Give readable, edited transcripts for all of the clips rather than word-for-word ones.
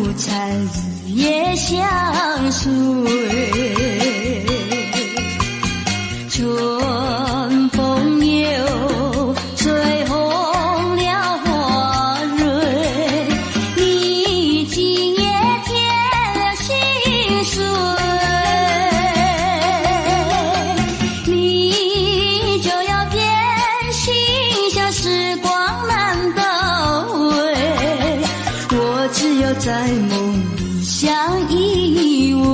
无猜，日夜相随。春风又吹红了花蕊，你今夜添了心碎，你就要变心，像时光难倒回，我只有在梦里相依偎。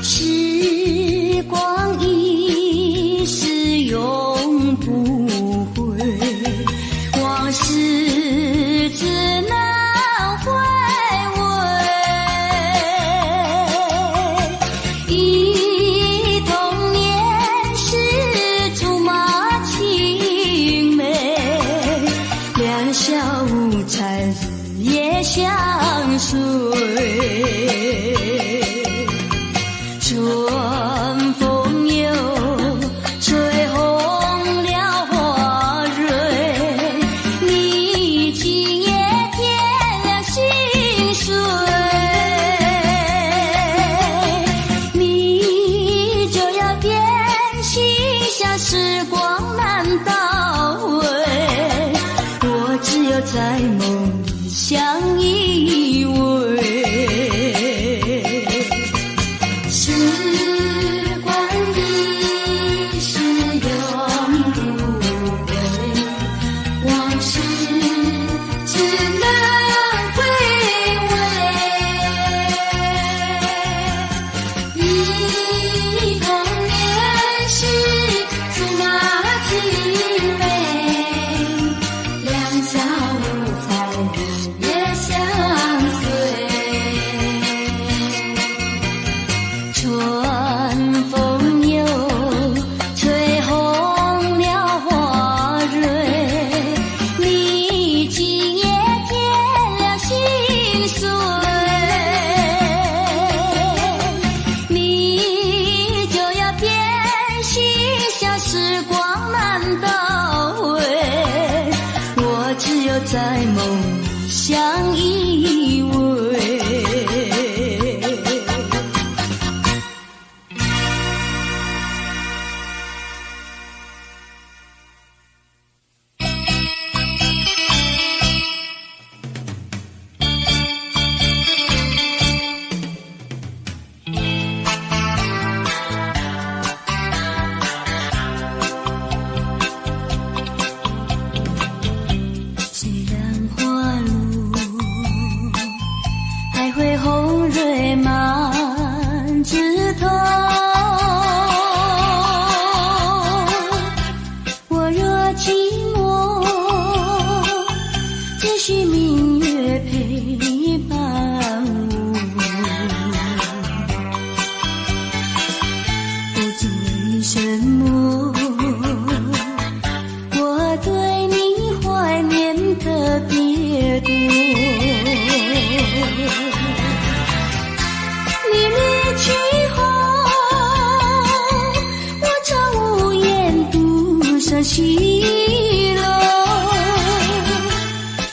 时光一逝永不回，往事只能回味。忆童年时竹马青梅，两小无猜，日夜相随。春风又吹红了花蕊，你今夜添了心碎，你就要变心，像时光难倒回，我只有在梦里相依偎。时光一逝永不回，往事只能回味。忆童年时竹马青梅，两小无猜，日夜相随。春风又吹红了花蕊，你今夜添了心碎，你就要变心，像时光难倒回，我只有在梦里相依偎。虽然花路还会红蕊满枝头，我若寂寞，只需明月陪伴我。不知为什么，我对你怀念特别多。你离去后，我常无言独上西楼，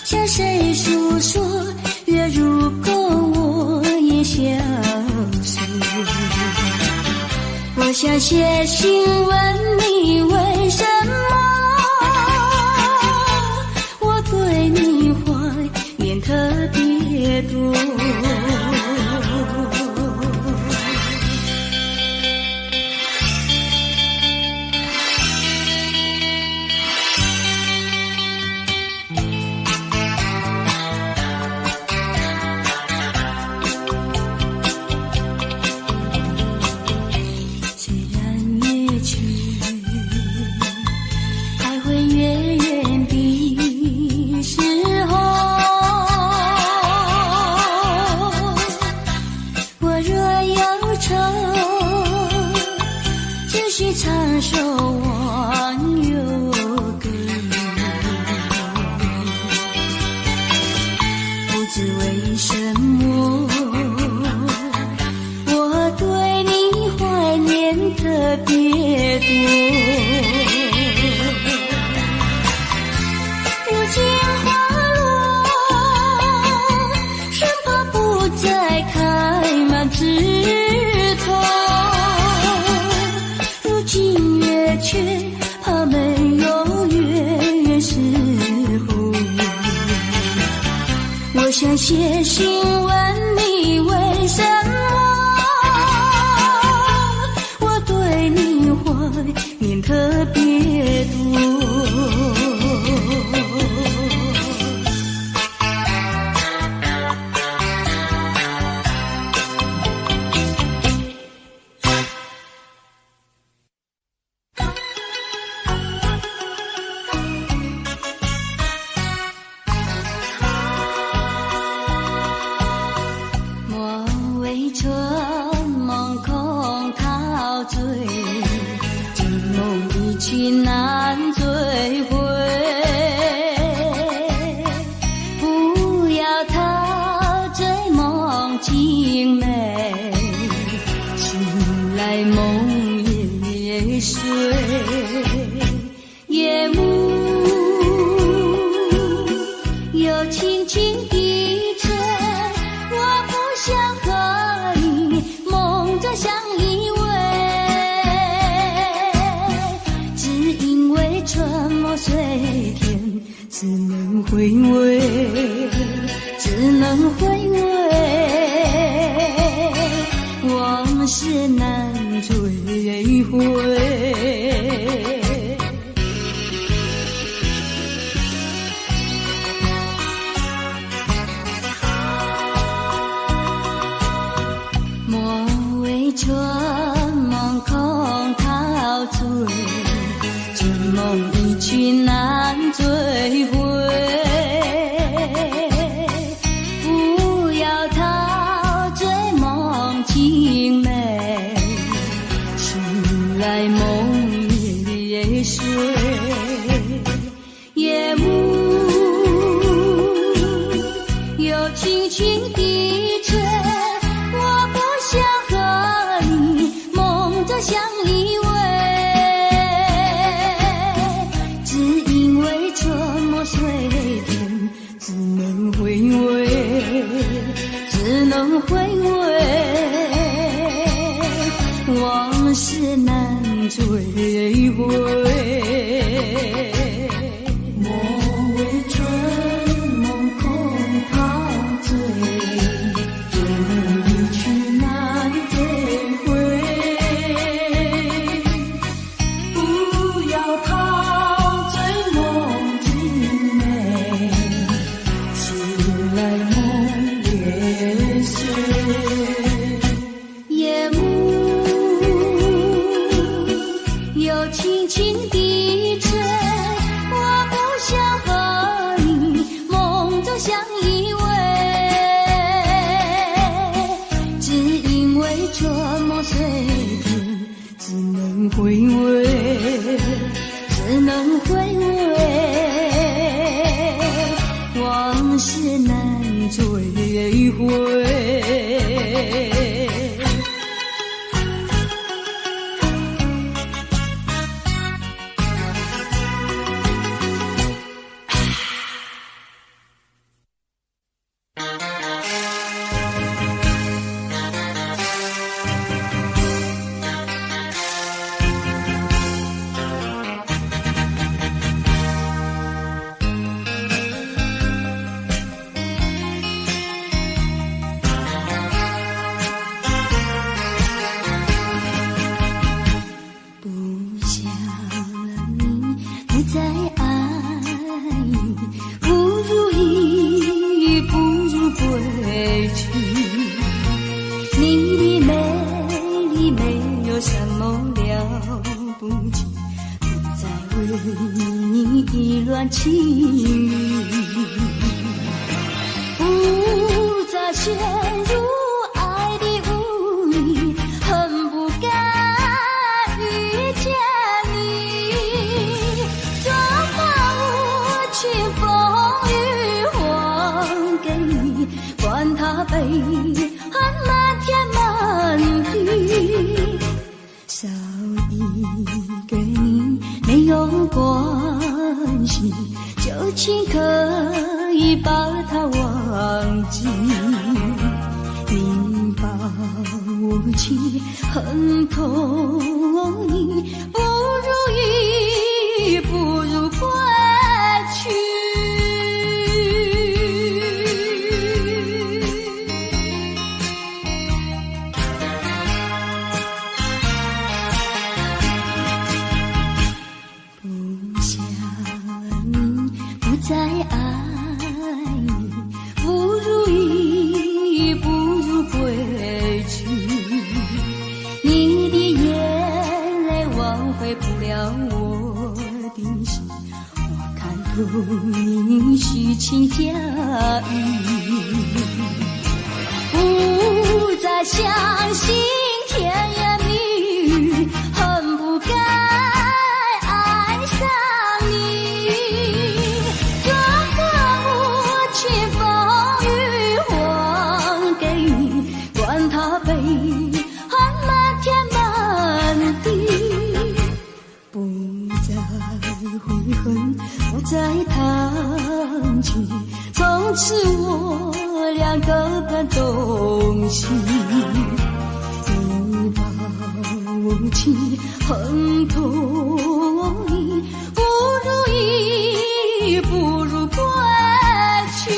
向谁诉说？月如钩，我也消瘦。我想写信问你为什么，我对你怀念特别多。虽然夜去还会月圆的时候，我若忧愁，只需唱首忘忧歌。不知为什么，我对如今花落，生怕不再开满枝头。如今月缺，怕没有月圆时候。我想写信问你为什么我对你怀念特别多。少一给你没有关系，就请可以把它忘记。你把我情恨透你，不如意，不如归去。不想你，不再爱你，不如意，不如归去。你的眼泪挽回不了我的心，我看透你虚情假意，不再相信甜言蜜语，恨不该爱上你。这个无情风雨还给你，管他悲恨漫天满地，不再悔恨，不再叹气，从此我俩各奔东西。你把我情恨透你，不如意，不如归去。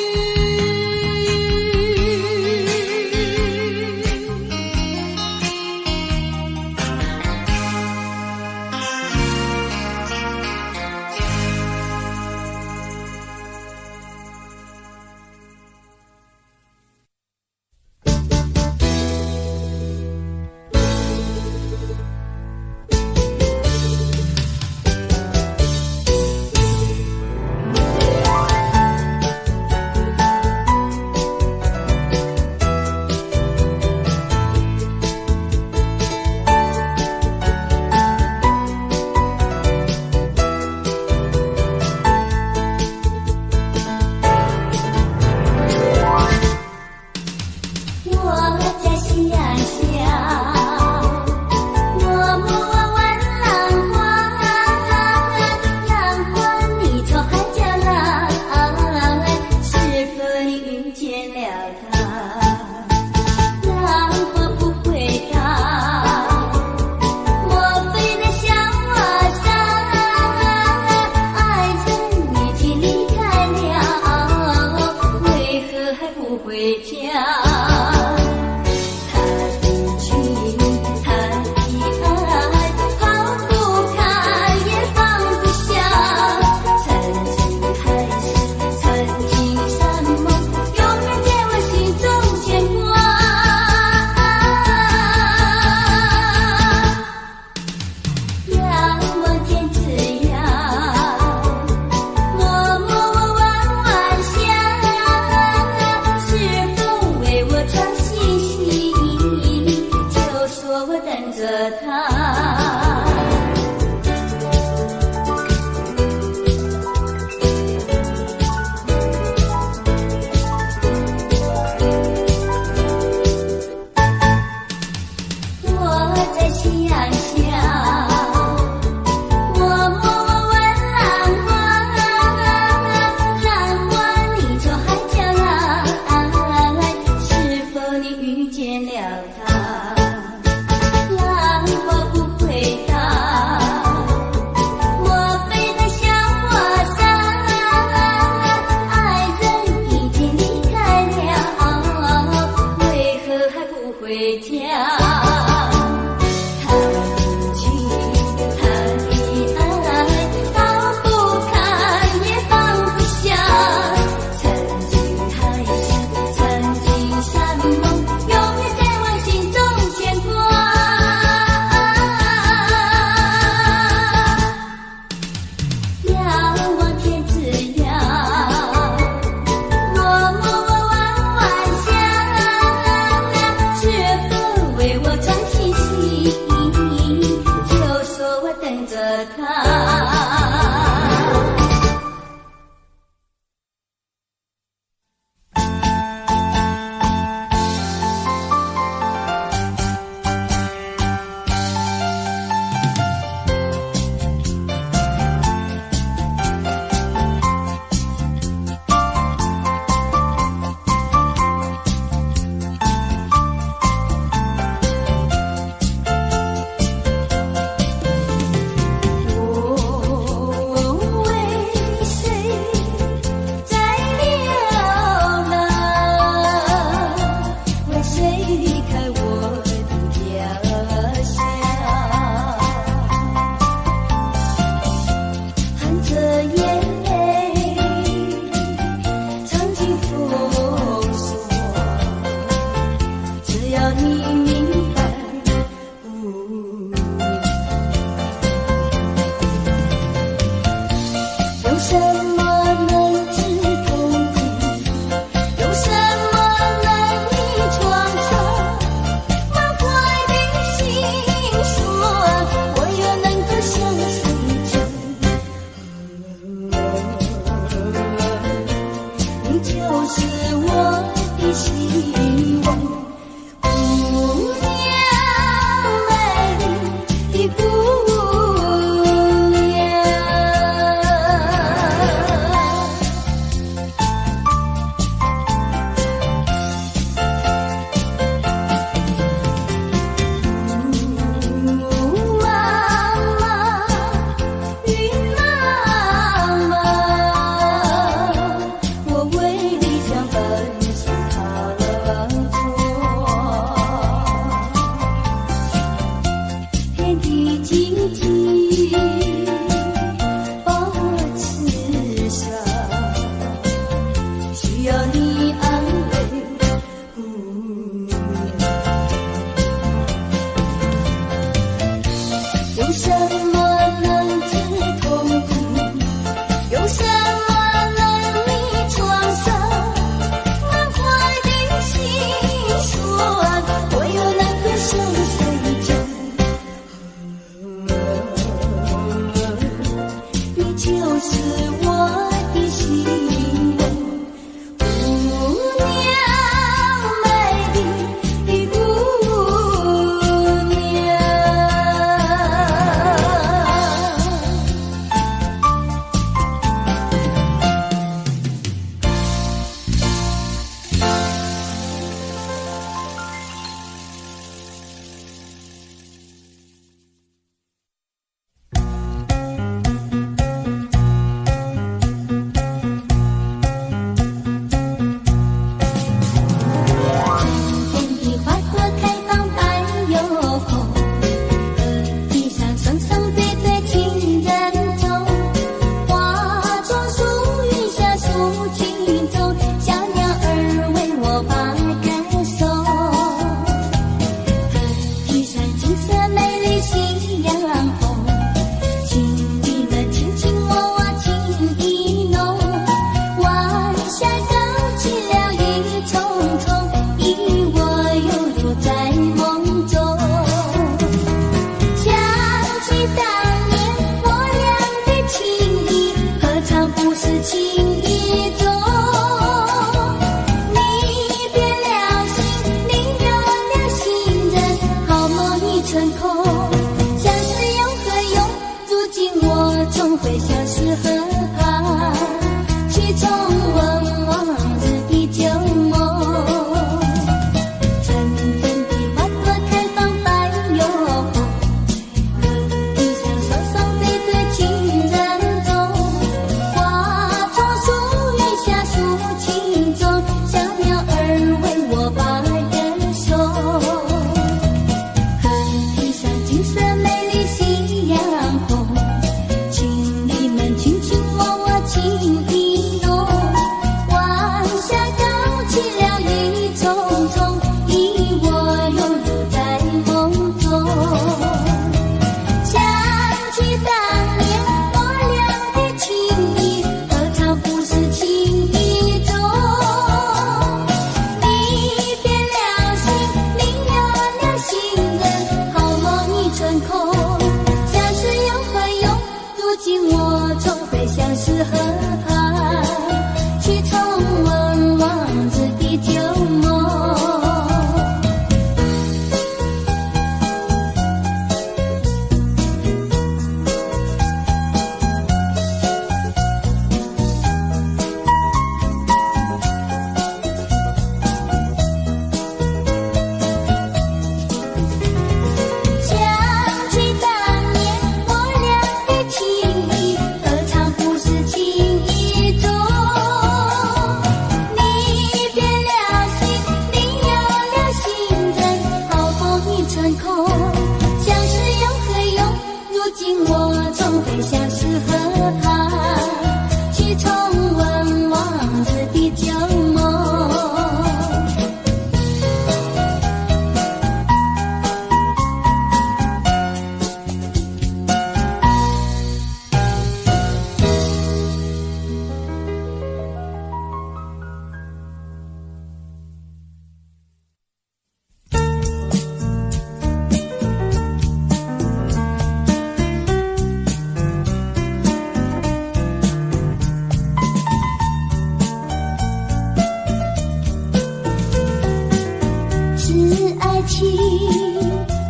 情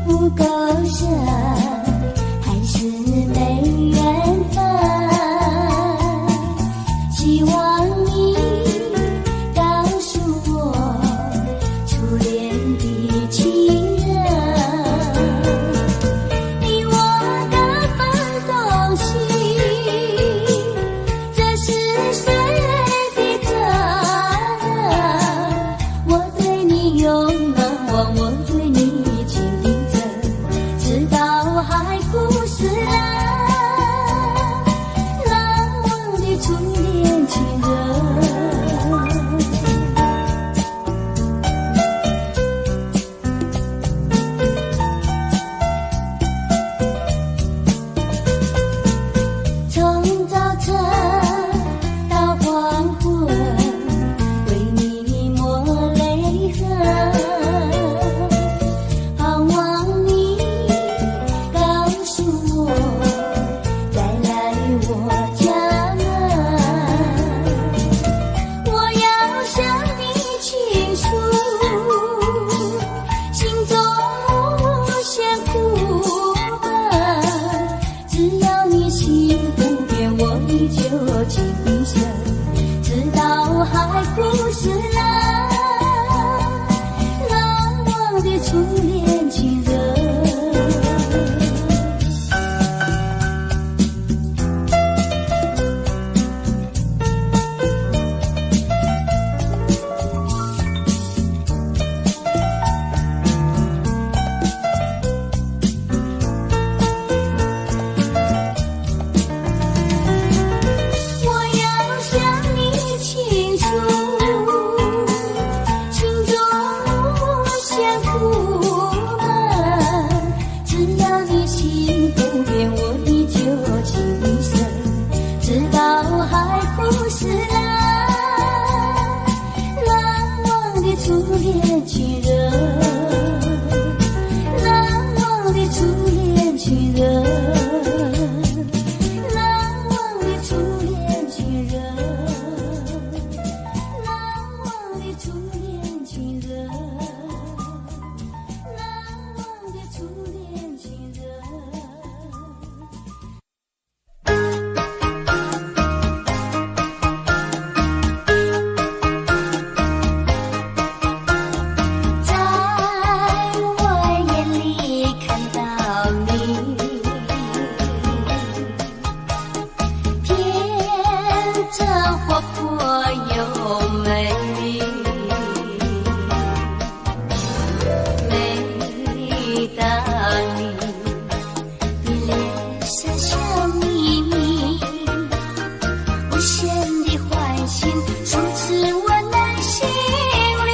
不够深，还是没缘分。希望你告诉我初恋的情人，你我各分东西，这是岁月的责任。我对你永难忘，我对你情定真，直到海枯石烂，难忘的初恋情人。从早晨到黄昏，为你抹泪痕，盼望你告诉我再来我家门。我要向你倾诉心中无限苦闷，只要你心不变，我依旧情深，直到海枯石烂，难忘的初恋情人。我要向你倾诉心中无限苦闷，只要你心不变，我依旧情深，直到海枯石烂，难忘的初恋情人，难忘的初恋情人，难忘的初恋情人，难忘的初恋情人，难忘的初恋情人。在我眼里看到你，天真活泼又美丽，每当你的脸上笑眯眯，无限的欢欣充斥我内心里。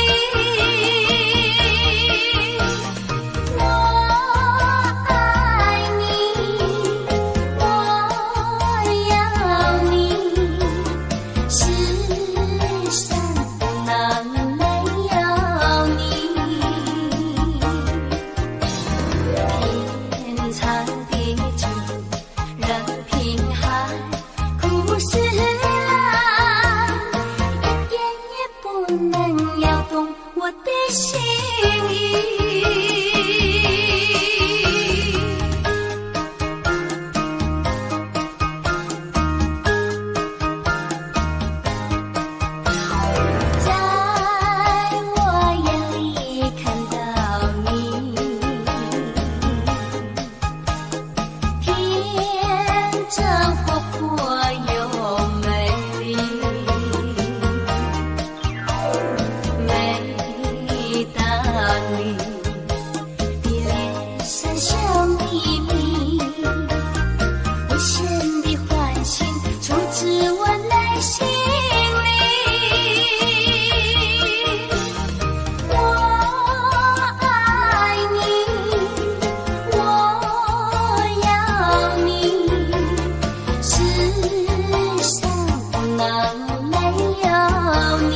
我爱你，我要你，世上哪没有你？天长地久，任凭海枯石烂，一点也不能摇动我的心意。在我眼里看到你，天真活泼又美丽，每当你的脸上笑眯眯，无限的欢欣充斥我内心里。我爱你，我要你，世上哪没有你？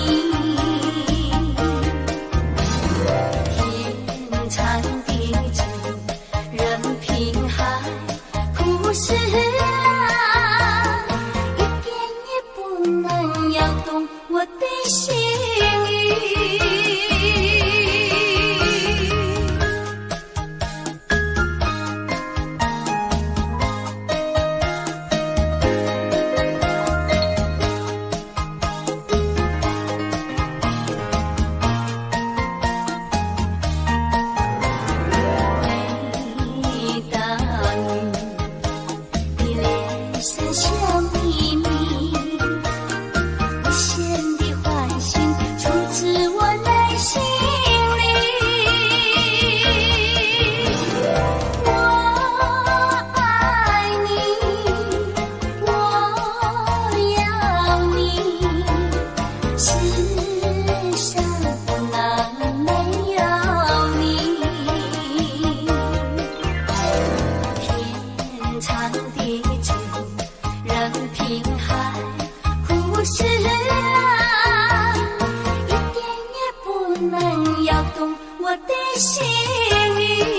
我的心意。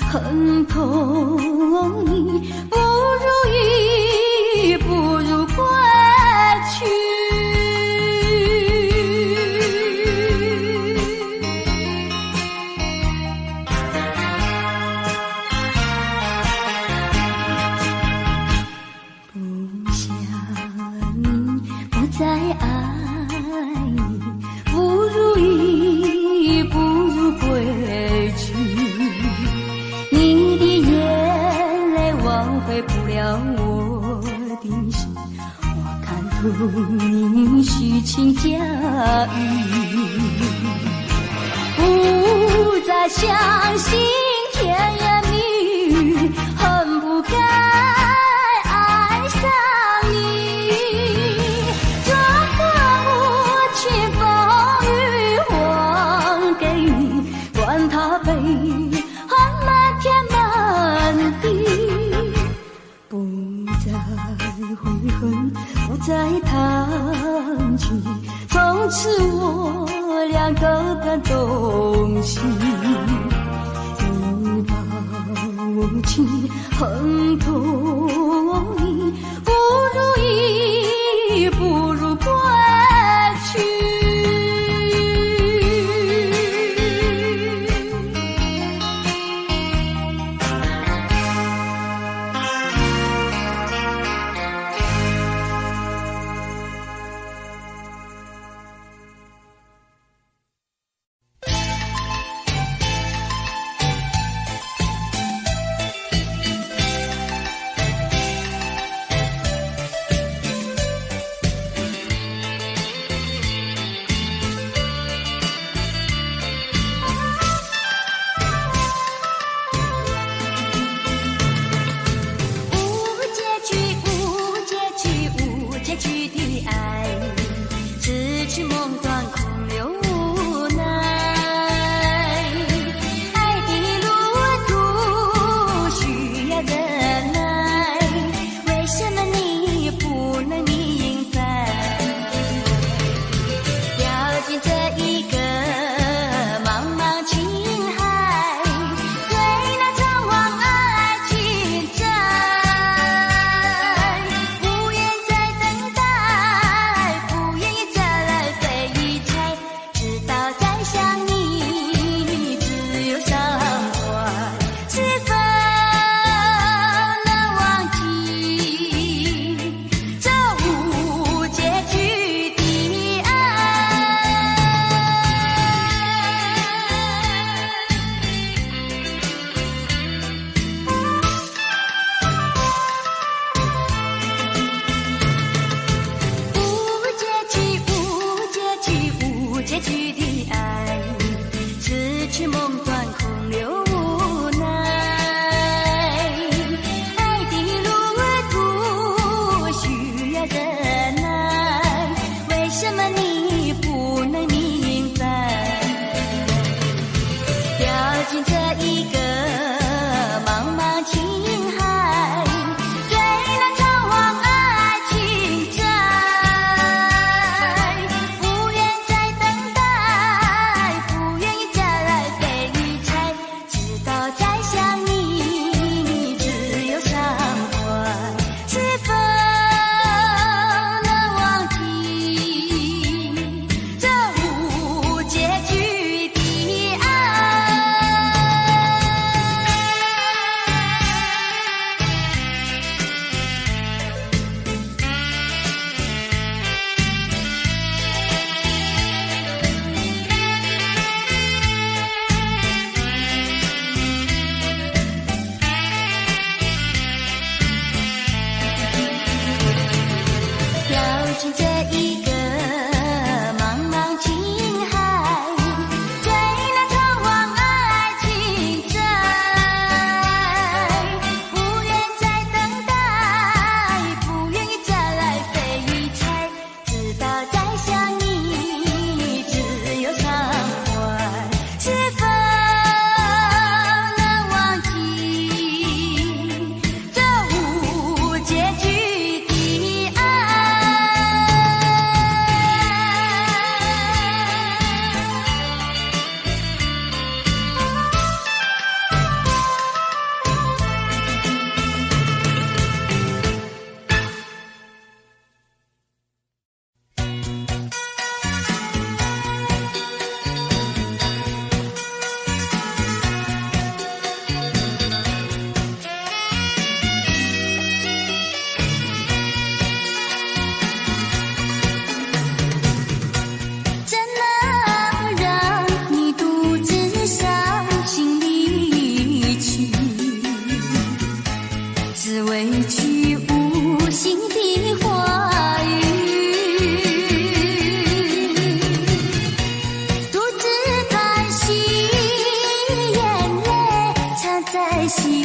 和很痛你，不如意，不如归去。不想你，不再爱你，不如意，不如归去。你的眼泪挽回不了我的心，我看透你虚情假意，不再相信甜言蜜语，恨不该爱上你。这个无情风雨还给你，管他悲恨漫天满地，不再悔恨，不再谈起，从此我俩各奔东西。你把我情恨透你，不如意，不如归去。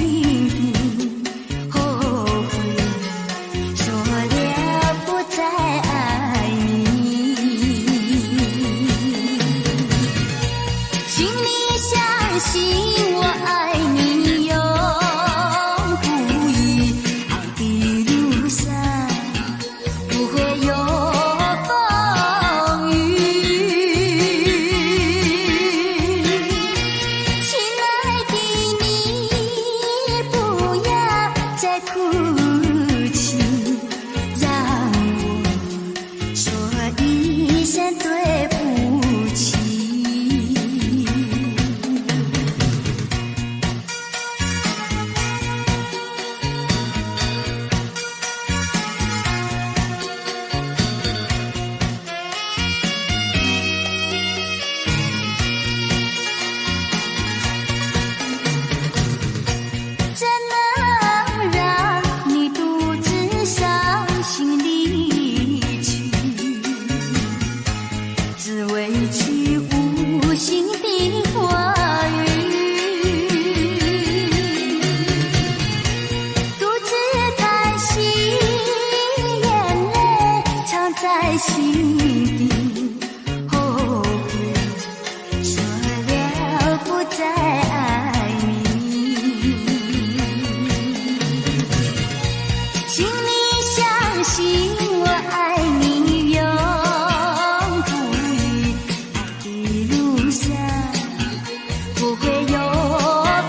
底，后悔说了不再爱你。请你相信我爱你永不渝，爱的路上不会有风雨。亲爱的你，不要再哭泣，让我说一声对不起。怎能让你独自伤心离去？只为去无心的话语，独自叹息，眼泪藏在心底，后悔说了不再爱你。请你相信我爱你永不渝，爱的路上不会有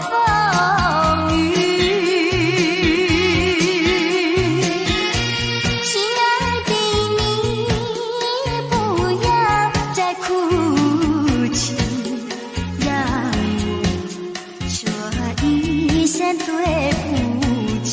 风雨。亲爱的你，不要再哭泣，让我说一声对不起。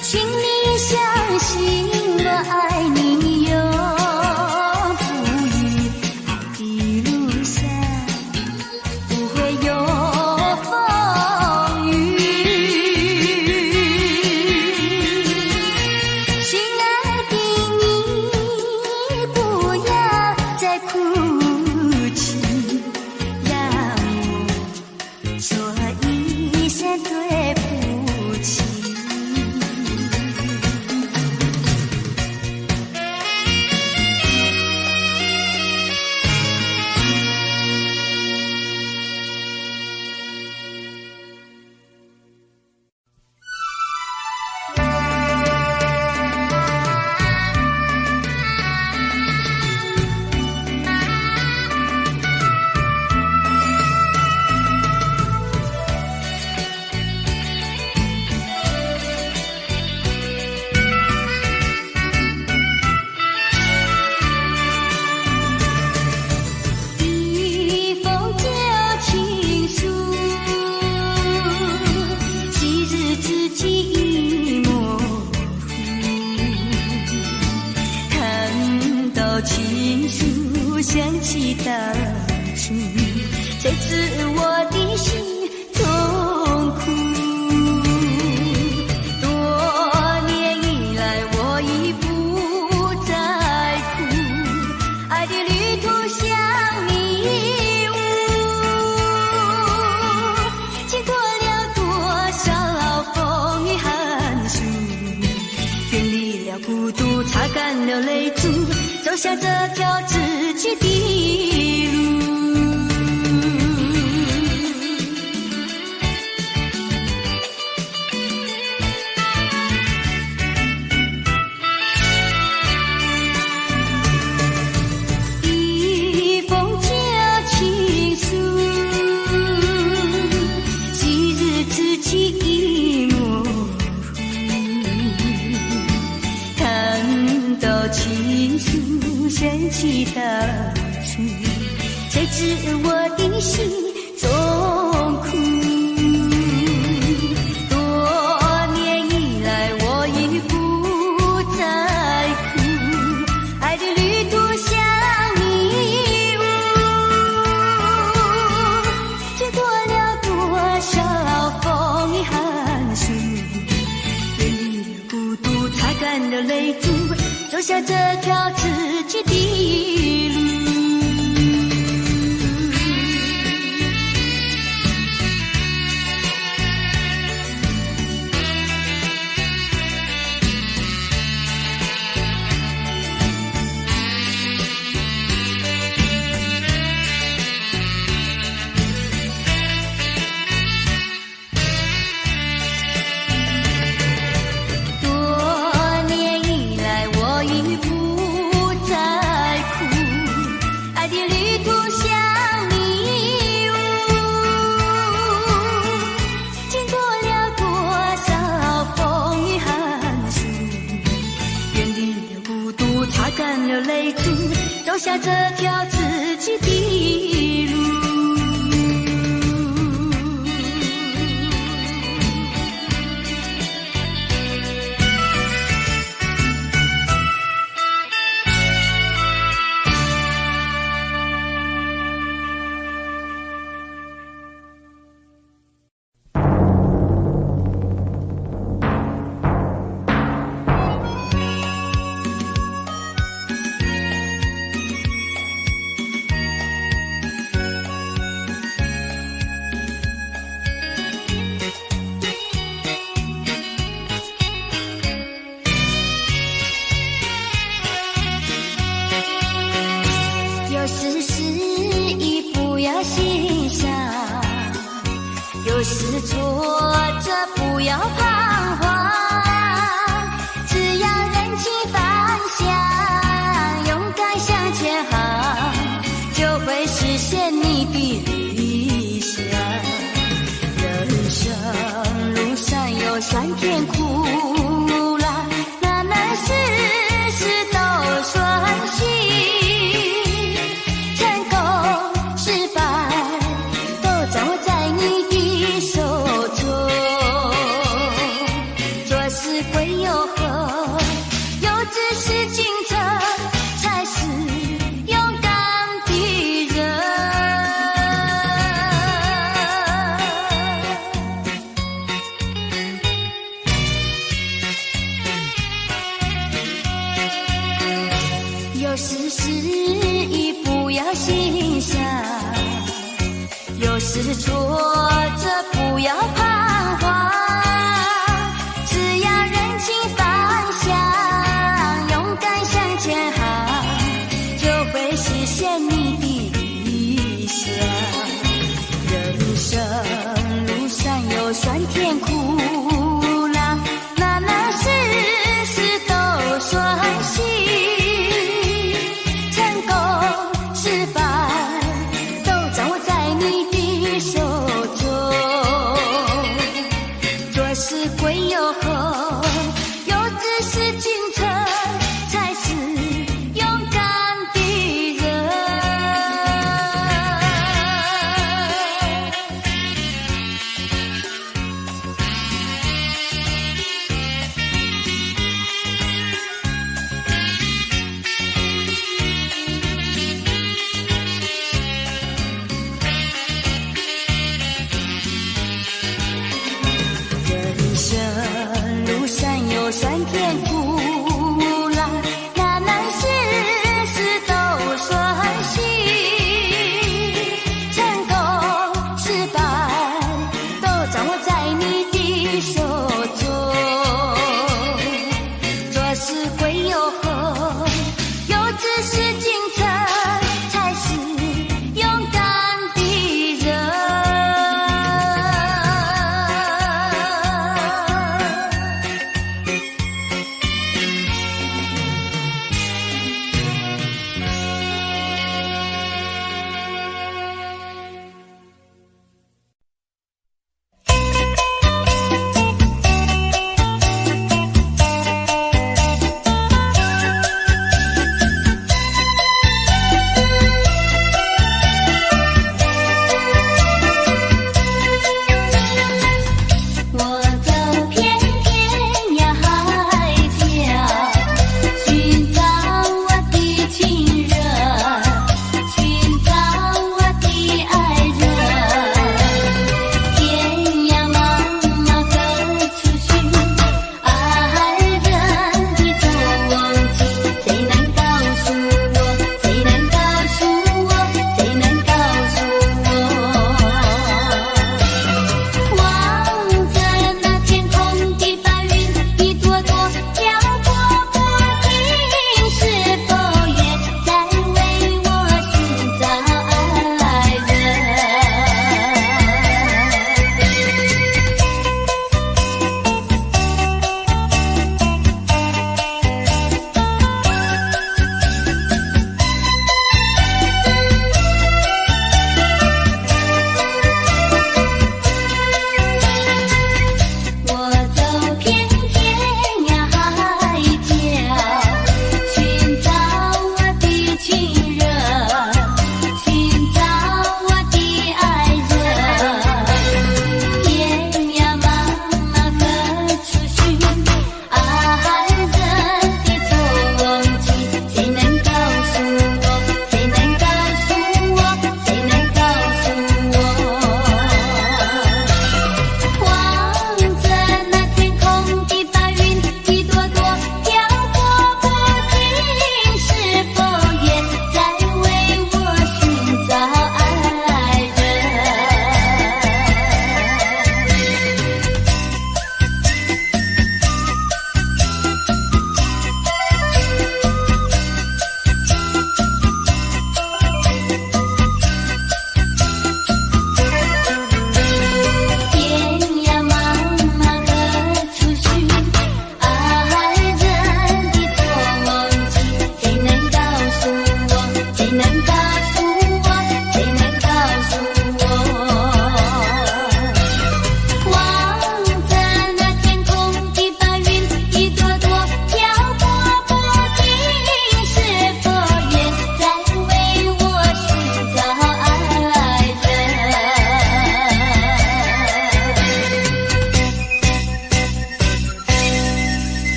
请你相信我爱你永不渝，爱的路上不会有风雨。亲爱的你，不要再哭泣，让我说一声对不起。一封旧情书，昔日知己已模糊，看到情书想起当初，才知我的心痛苦。多年以来我已不再哭，爱的旅途像迷雾，经过了多少风雨寒暑，远离了孤独，擦干了泪珠，走向这条自己的路。一封旧情书，昔日知己已模糊，看到情书想起当初。知我的心中苦。多年以来我已不再哭，爱的旅途像迷雾，经过了多少风雨寒暑，远离了孤独，擦干了泪珠，走下这条自己的路。走下这条自己的路。有时挫折不要彷徨，只要认清方向，勇敢向前行，就会实现你的理想。人生路上有酸甜苦辣，哪能事事都顺心，成功失败都掌握在你的手中，做事会有何？有志是进程，才是勇敢的人。有时失意不要心伤，有时挫折不要彷徨，只要认清方向，勇敢向前行，就会实现你的理想。人生路上有酸甜苦辣，哪能事事都顺心，成功失败都掌握在你的手中，做事会有何？有志是进程，才是勇敢的人。人生路上有酸甜苦辣，哪能事事都顺心，成功失败都掌握在你的手中，做事会有何？有志是进程，才是勇敢的人。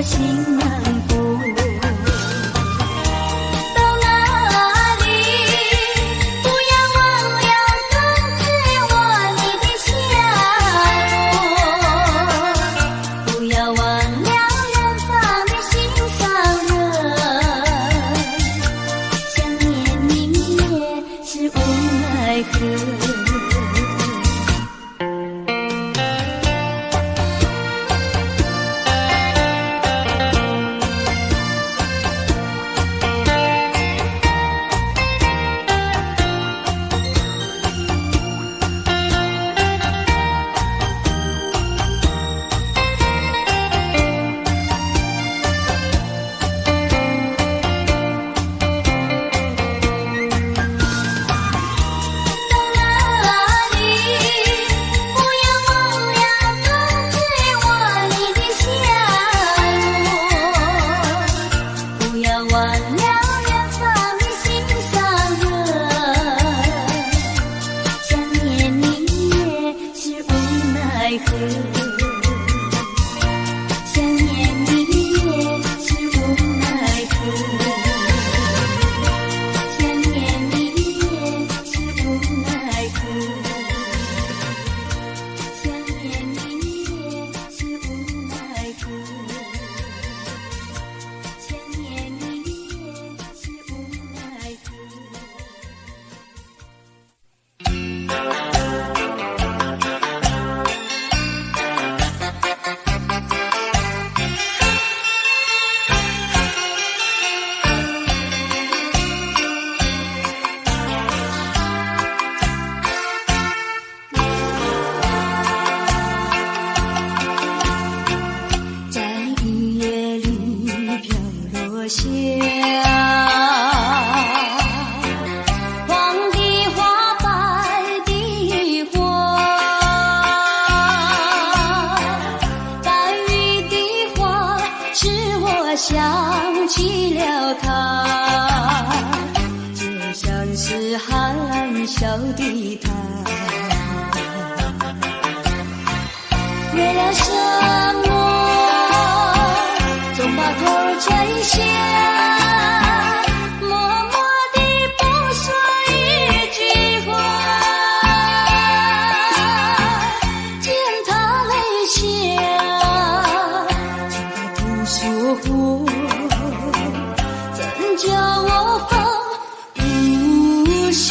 心难过。到哪里，不要忘了冬至我你的笑容，不要忘了远方的心上人。想念你也是无奈何。想起了他，就像是含笑的他，为了什么总把头垂下，默默地不说一句话，见他泪下，见他不说话，怎叫我放不下？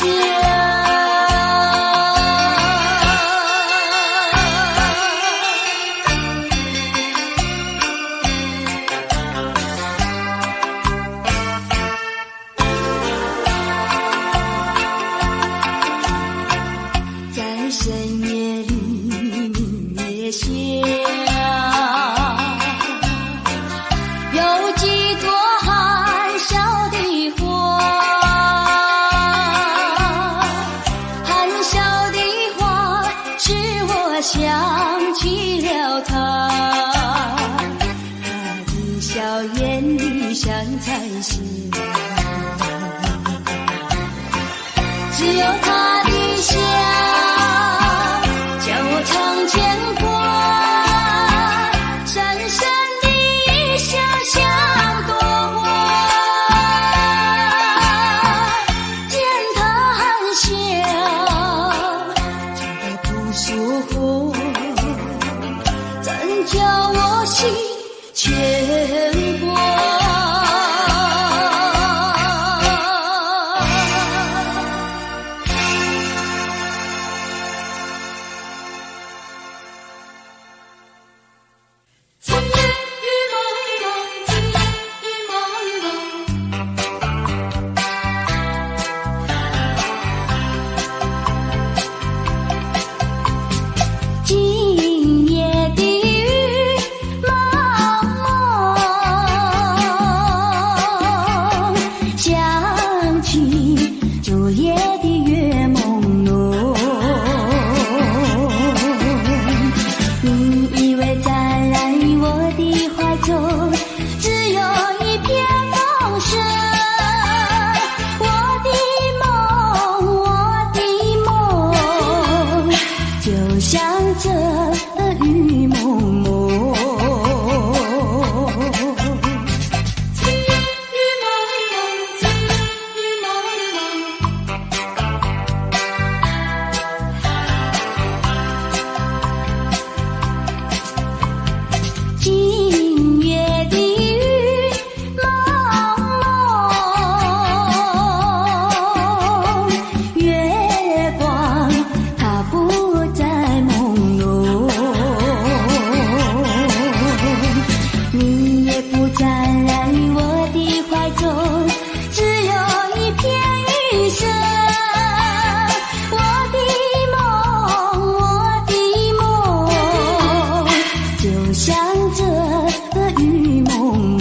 在深夜里明月下，有几朵含笑的花，含笑的花使我想起了他，他的笑眼里像彩霞，只有他的笑叫我常牵挂，深深的一笑像朵花，见他含笑，见他不说话，怎叫我心牵挂？今夜雨蒙蒙，今夜雨蒙蒙，今夜的雨蒙蒙，你也不在我的怀中，只有一片云色。我的梦，就像这雨蒙蒙。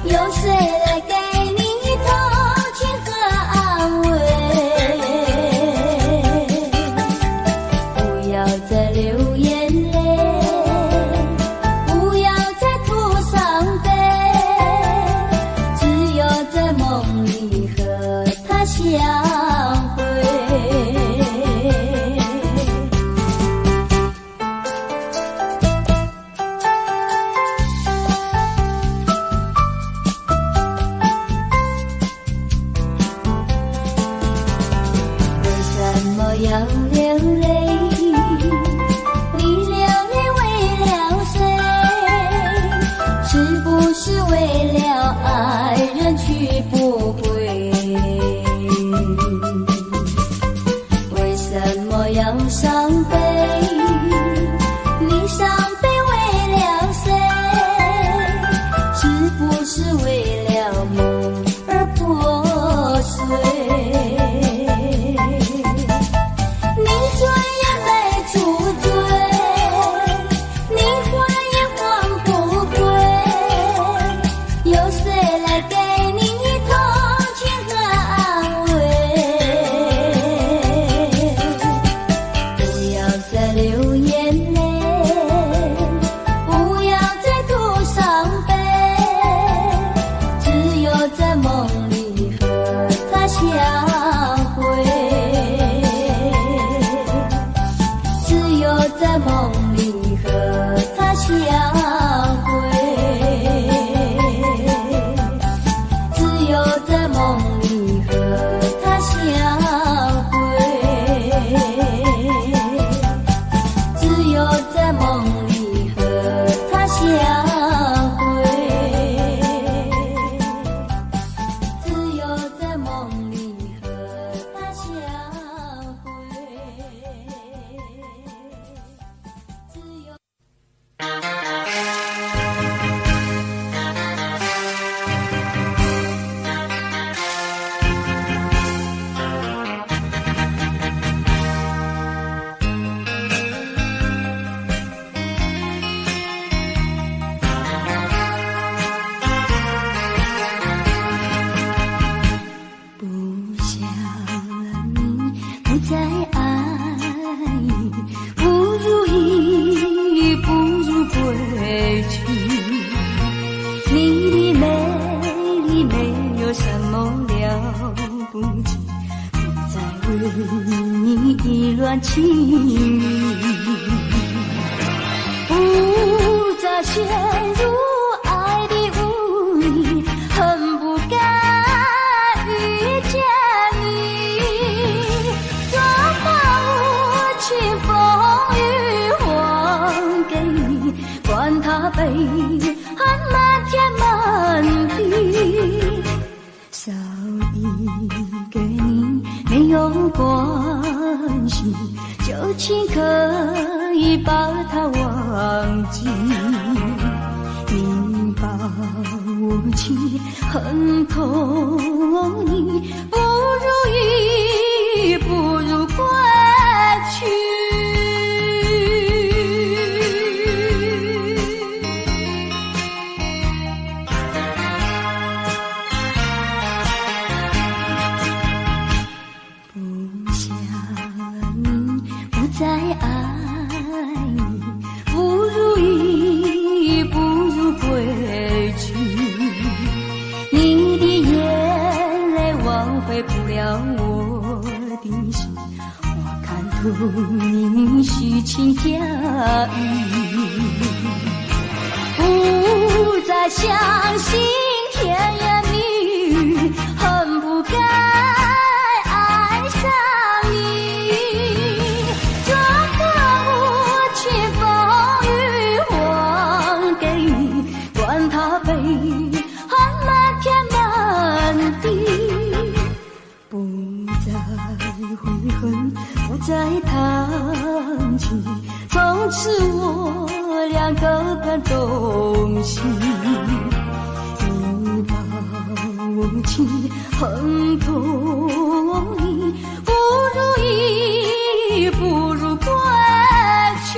有谁来给你疼？梦里和他相会。为什么要流泪？你流泪为了谁？是不是为了爱人去不回？为什么要伤悲？你伤悲为了谁？是不是为了梦而破碎？你转眼没处追，你还也还不归，有谁来给你同情和安慰？不要再流眼泪，不要再哭伤悲，只有在梦里和他相会，只有在梦里和他相会，只有在梦里和他相会，只有在梦里和他相会，只有在梦里和他相会，只有。不想你不再爱，不如意不如归去。你的美丽没有什么了不起，不再为你意乱情迷，不再陷入爱的污泥，恨不该遇见你。怎么无情风雨还给你，管他悲恨满天满地，少一个你没有关系，就请可以把它忘记。你把我情恨透你，不如意不如归去。不想你不再爱，不如意不如归去。你的眼泪挽回不了我的心，我看透你虚情假意，不再相信甜言蜜语，恨不该爱上你。怎么无情风雨还给你，管他悲恨满天满地，不再悔恨，不再叹气，从此我俩各奔东西。你把我情恨透你，不如意不如归去。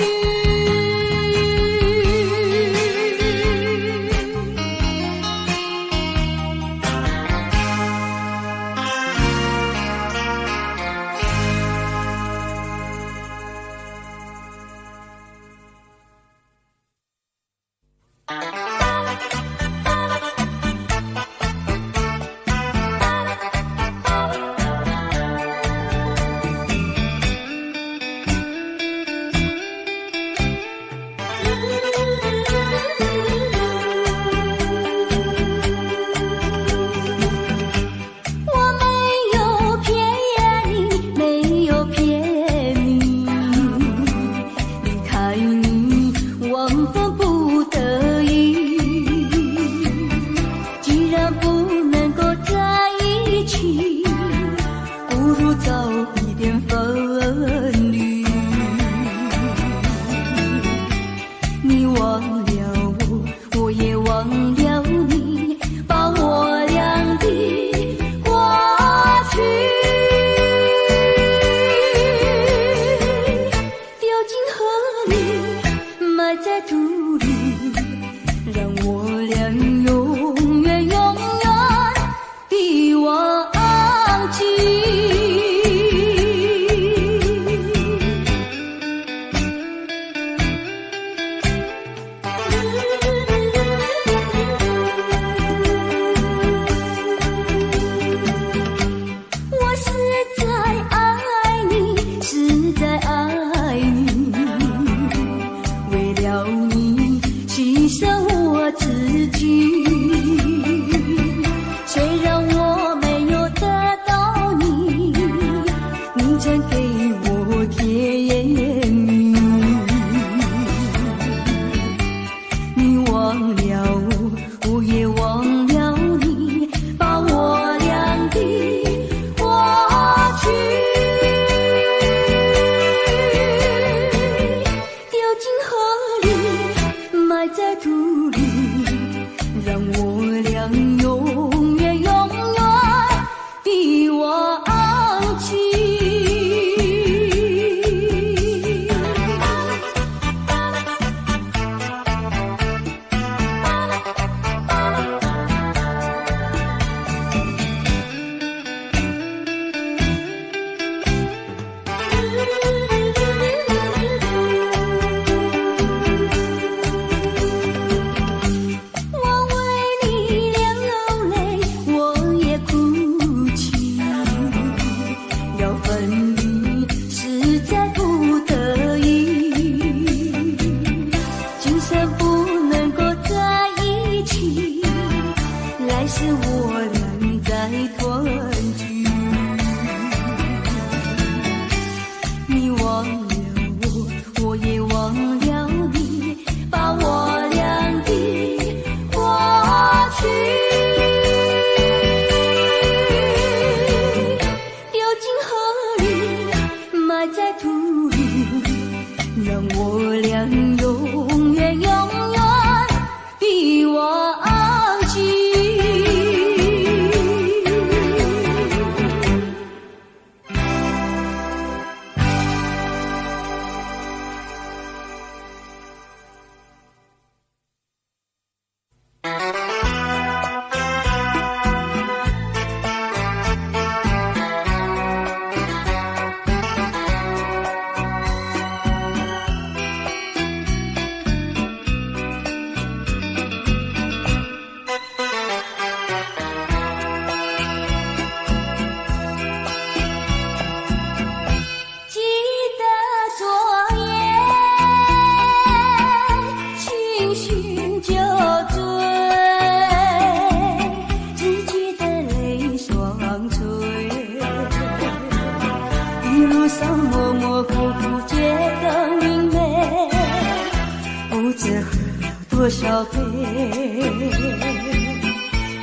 多少悲，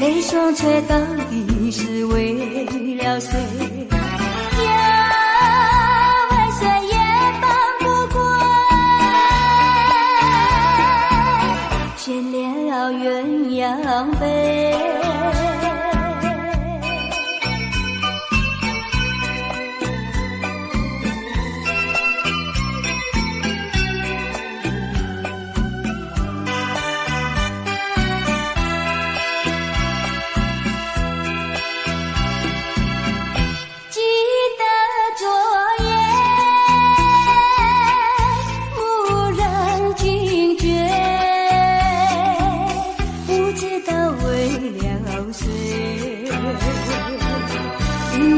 泪双垂到底是为了谁？呀，为谁也放不过，牵了鸳鸯杯。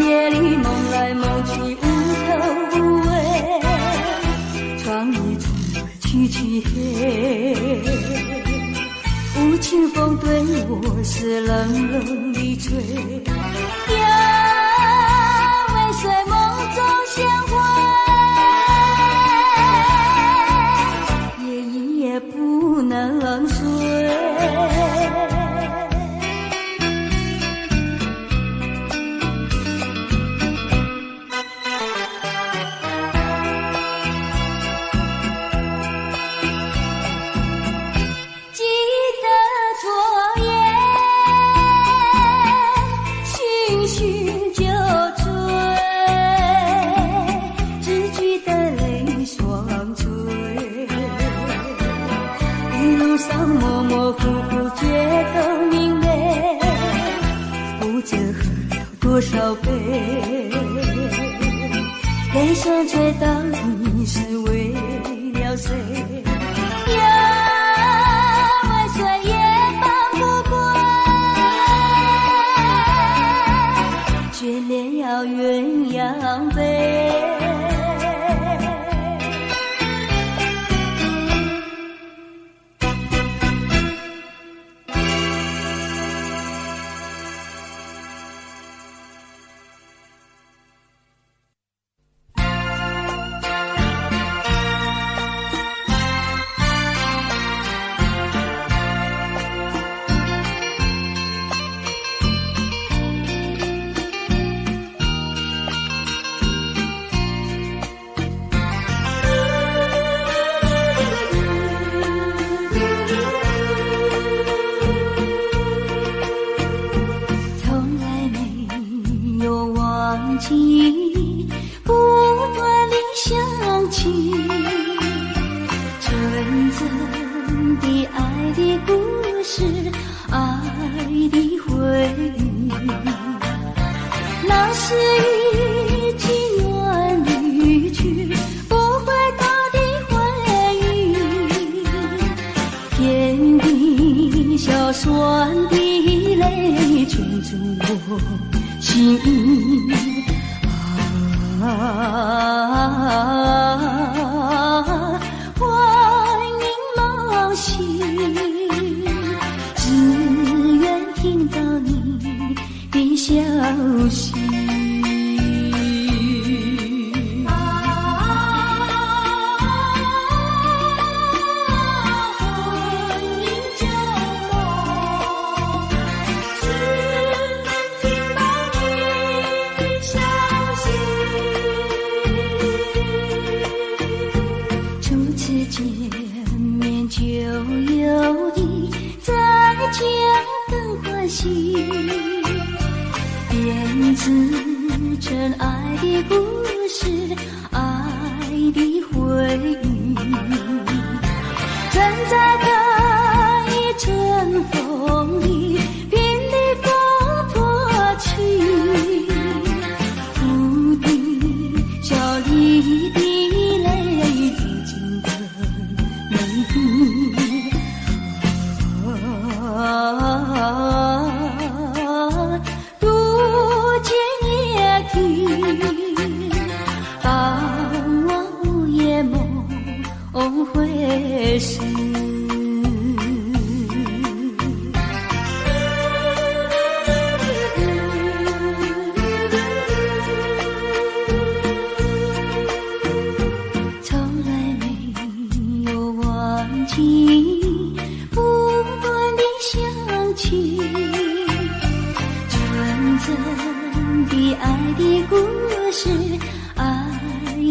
夜里梦来梦去无头无尾，窗一窗凄凄黑，无情风对我是冷冷的吹。呀，为谁梦中鲜花，夜也不能睡。模模糊糊觉得明媚，不知喝了多少杯，泪双垂到底是为了谁？呀，为谁也放不过，却连要鸳鸯杯。不断地想起纯真的爱的故事，爱的回忆，那是已经远离去不回头的回忆，点滴小酸的泪圈住我心欢迎梦醒，只愿听到你的消息。编织成爱的故事，爱的回忆，站在这一阵风里，濒临风破去，哭的笑里的泪如今的美丽。会是从来没有忘记，不真的爱的故事，爱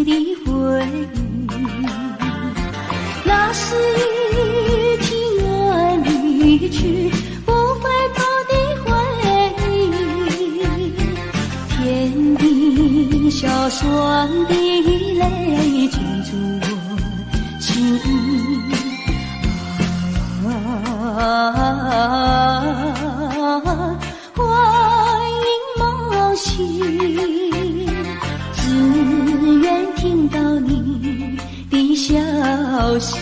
的回忆。那是一情而离去不回头的回忆，天地小双的泪圈住我心幻影梦醒，只愿听到你的消息。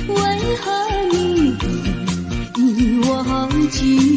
为何你忘记